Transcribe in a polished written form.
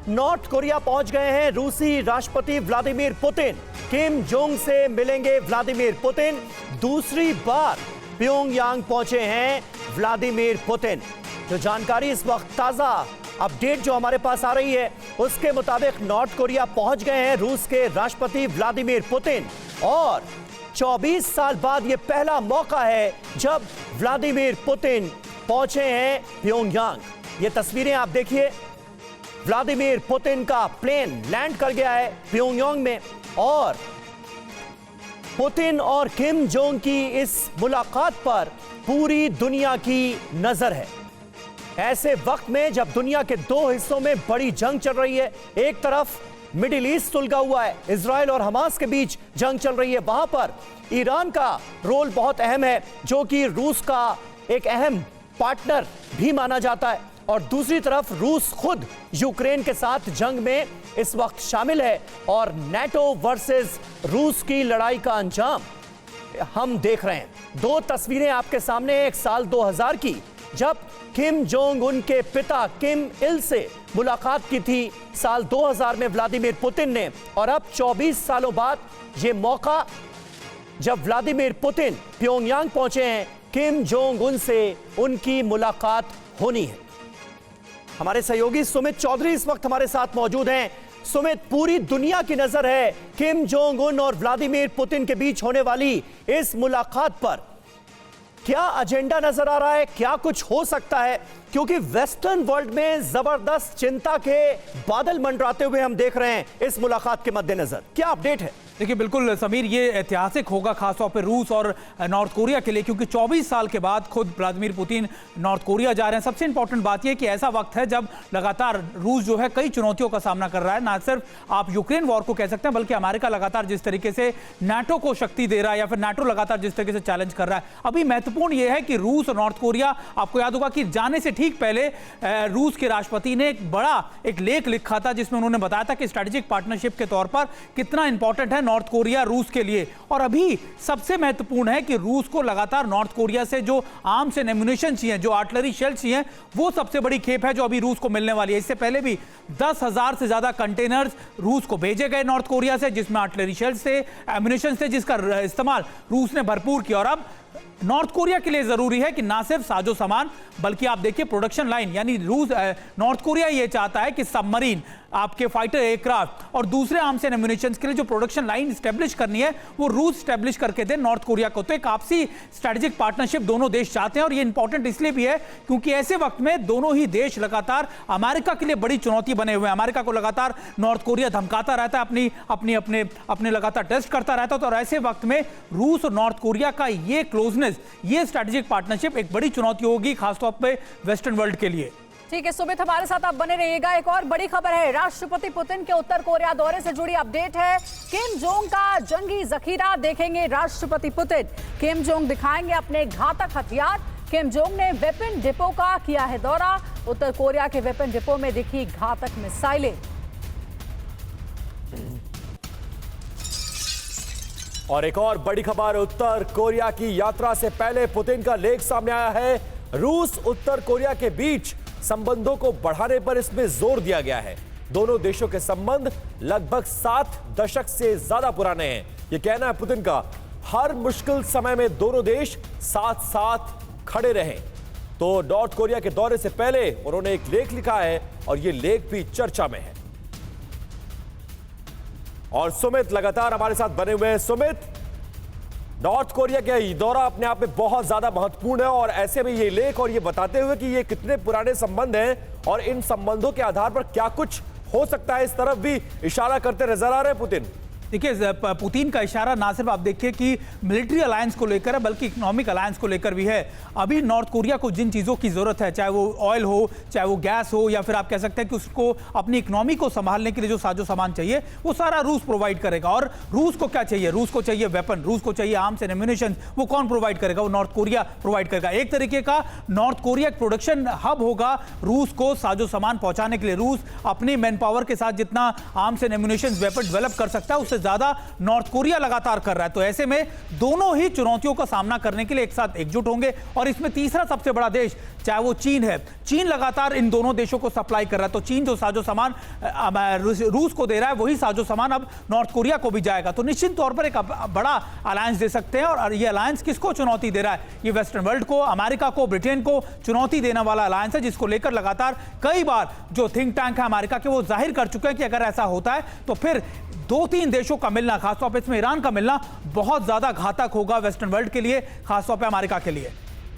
North Korea पहुंच गए हैं रूसी राष्ट्रपति व्लादिमीर पुतिन। किम जोंग से मिलेंगे व्लादिमीर पुतिन। दूसरी बार प्योंगयांग पहुंचे हैं व्लादिमीर पुतिन। जो जानकारी इस वक्त ताजा अपडेट जो हमारे पास आ रही है उसके मुताबिक नॉर्थ कोरिया पहुंच गए हैं रूस के राष्ट्रपति व्लादिमीर पुतिन और 24 साल बाद यह पहला मौका है जब व्लादिमीर पुतिन पहुंचे हैं प्योंगयांग। ये तस्वीरें आप देखिए, व्लादिमीर पुतिन का प्लेन लैंड कर गया है प्योंगयांग में और पुतिन और किम जोंग की इस मुलाकात पर पूरी दुनिया की नजर है। ऐसे वक्त में जब दुनिया के दो हिस्सों में बड़ी जंग चल रही है, एक तरफ मिडिल ईस्ट सुलगा हुआ है, इजराइल और हमास के बीच जंग चल रही है, वहां पर ईरान का रोल बहुत अहम है जो कि रूस का एक अहम पार्टनर भी माना जाता है और दूसरी तरफ रूस खुद यूक्रेन के साथ जंग में इस वक्त शामिल है और नाटो वर्सेस रूस की लड़ाई का अंजाम हम देख रहे हैं। दो तस्वीरें आपके सामने हैं, एक साल 2000 की जब किम जोंग उनके पिता किम इल से मुलाकात की थी साल 2000 में व्लादिमीर पुतिन ने, और अब 24 सालों बाद यह मौका जब व्लादिमीर पुतिन प्योंगयांग पहुंचे हैं, किम जोंग उनसे उनकी मुलाकात होनी है। हमारे सहयोगी सुमित चौधरी इस वक्त हमारे साथ मौजूद हैं। सुमित, पूरी दुनिया की नजर है किम जोंग उन और व्लादिमीर पुतिन के बीच होने वाली इस मुलाकात पर। क्या एजेंडा नजर आ रहा है, क्या कुछ हो सकता है? क्योंकि वेस्टर्न वर्ल्ड में जबरदस्त चिंता के बादल मंडराते हुए हम देख रहे हैं इस मुलाकात के मद्देनजर। क्या अपडेट है? देखिए बिल्कुल समीर, ये ऐतिहासिक होगा खासतौर पर रूस और नॉर्थ कोरिया के लिए, क्योंकि 24 साल के बाद खुद व्लादिमीर पुतिन नॉर्थ कोरिया जा रहे हैं। सबसे इंपॉर्टेंट बात यह कि ऐसा वक्त है जब लगातार रूस जो है कई चुनौतियों का सामना कर रहा है। ना सिर्फ आप यूक्रेन वॉर को कह सकते हैं, बल्कि अमेरिका लगातार जिस तरीके से नाटो को शक्ति दे रहा है या फिर नाटो लगातार जिस तरीके से चैलेंज कर रहा है। अभी महत्वपूर्ण यह है कि रूस और नॉर्थ कोरिया, आपको याद होगा कि जाने से ठीक पहले रूस के राष्ट्रपति ने एक लेख लिखा था जिसमें उन्होंने बताया था कि स्ट्रेटेजिक पार्टनरशिप के तौर पर कितना इंपॉर्टेंट है नॉर्थ कोरिया रूस के लिए। और अभी सबसे महत्वपूर्ण है कि रूस को लगातार नॉर्थ कोरिया से जो आर्म्स एंड एम्युनिशन चाहिए, जो आर्टिलरी शेल चाहिए, वो सबसे बड़ी खेप है जो अभी रूस को मिलने वाली है। इससे पहले भी 10,000 से ज्यादा कंटेनर्स रूस को भेजे गए नॉर्थ कोरिया से, जिसमें आर्टिलरी शेल से, एम्युनिशन से, जिसका इस्तेमाल रूस ने भरपूर किया। और अब नॉर्थ कोरिया के लिए जरूरी है कि ना सिर्फ साजो सामान, बल्कि आप देखिए प्रोडक्शन लाइन, यानी नॉर्थ कोरिया ये चाहता है कि सबमरीन, आपके फाइटर एयरक्राफ्ट और दूसरे आर्म्स एंड एम्युनिशंस के लिए जो प्रोडक्शन लाइन स्टैब्लिश करनी है वो रूस स्टैब्लिश करके दे नॉर्थ कोरिया को। तो एक आपसी स्ट्रेटेजिक पार्टनरशिप दोनों देश चाहते हैं और ये इंपॉर्टेंट इसलिए भी है क्योंकि ऐसे वक्त में दोनों ही देश लगातार अमेरिका के लिए बड़ी चुनौती बने हुए हैं। अमेरिका को लगातार नॉर्थ कोरिया धमकाता रहता है, अपने लगातार टेस्ट करता रहता है। तो ऐसे वक्त में रूस और नॉर्थ कोरिया का ये क्लोजनेस, ये स्ट्रेटेजिक पार्टनरशिप एक बड़ी चुनौती होगी खासतौर पर वेस्टर्न वर्ल्ड के लिए। ठीक है सुमित, हमारे साथ आप बने रहिएगा। एक और बड़ी खबर है, राष्ट्रपति पुतिन के उत्तर कोरिया दौरे से जुड़ी अपडेट है। किम जोंग का जंगी जखीरा देखेंगे राष्ट्रपति पुतिन। किम जोंग दिखाएंगे अपने घातक हथियार। किम जोंग ने वेपन डिपो का किया है दौरा। उत्तर कोरिया के वेपन डिपो में दिखी घातक मिसाइलें। और एक और बड़ी खबर, उत्तर कोरिया की यात्रा से पहले पुतिन का लेख सामने आया है। रूस उत्तर कोरिया के बीच संबंधों को बढ़ाने पर इसमें जोर दिया गया है। दोनों देशों के संबंध लगभग 7 दशक से ज्यादा पुराने हैं। यह कहना है पुतिन का, हर मुश्किल समय में दोनों देश साथ साथ खड़े रहे। तो नॉर्थ कोरिया के दौरे से पहले उन्होंने एक लेख लिखा है और यह लेख भी चर्चा में है। और सुमित लगातार हमारे साथ बने हुए हैं। सुमित, नॉर्थ कोरिया का दौरा अपने आप में बहुत ज्यादा महत्वपूर्ण है और ऐसे में ये लेख और ये बताते हुए कि ये कितने पुराने संबंध हैं और इन संबंधों के आधार पर क्या कुछ हो सकता है, इस तरफ भी इशारा करते नजर आ रहे हैं पुतिन। देखिए पुतिन का इशारा ना सिर्फ आप देखिए कि मिलिट्री अलायंस को लेकर है, बल्कि इकोनॉमिक अलायंस को लेकर भी है। अभी नॉर्थ कोरिया को जिन चीज़ों की ज़रूरत है, चाहे वो ऑयल हो, चाहे वो गैस हो, या फिर आप कह सकते हैं कि उसको अपनी इकोनॉमी को संभालने के लिए जो साजो सामान चाहिए वो सारा रूस प्रोवाइड करेगा। और रूस को क्या चाहिए? रूस को चाहिए वेपन, रूस को चाहिए आर्म्स एंड एम्युनिशन। वो कौन प्रोवाइड करेगा? वो नॉर्थ कोरिया प्रोवाइड करेगा। एक तरीके का नॉर्थ कोरिया प्रोडक्शन हब होगा रूस को साजो सामान पहुंचाने के लिए। रूस अपनी मैन पावर के साथ जितना arms and ammunition weapon develop कर सकता है, उससे उससे ज्यादा नॉर्थ कोरिया लगातार कर रहा है। तो ऐसे में दोनों ही चुनौतियों का सामना करने के लिए एक साथ एकजुट होंगे। और इसमें तीसरा सबसे बड़ा देश चाहे वो चीन है, चीन लगातार इन दोनों देशों को सप्लाई कर रहा है। तो चीन जो साजो सामान रूस को दे रहा है, वही साजो सामान अब नॉर्थ कोरिया को भी जाएगा। तो निश्चित तौर पर एक बड़ा अलायंस दे सकते हैं। और ये अलायंस किसको चुनौती दे रहा है? ये वेस्टर्न वर्ल्ड को, अमेरिका को, ब्रिटेन को चुनौती देने वाला अलायंस है, जिसको लेकर लगातार कई बार जो थिंक टैंक है अमेरिका के, वो जाहिर कर चुके हैं कि अगर ऐसा होता है तो फिर 2-3 देशों का मिलना, खासतौर पर इसमें ईरान का मिलना बहुत ज्यादा घातक होगा वेस्टर्न वर्ल्ड के लिए, खासतौर पर अमेरिका के लिए।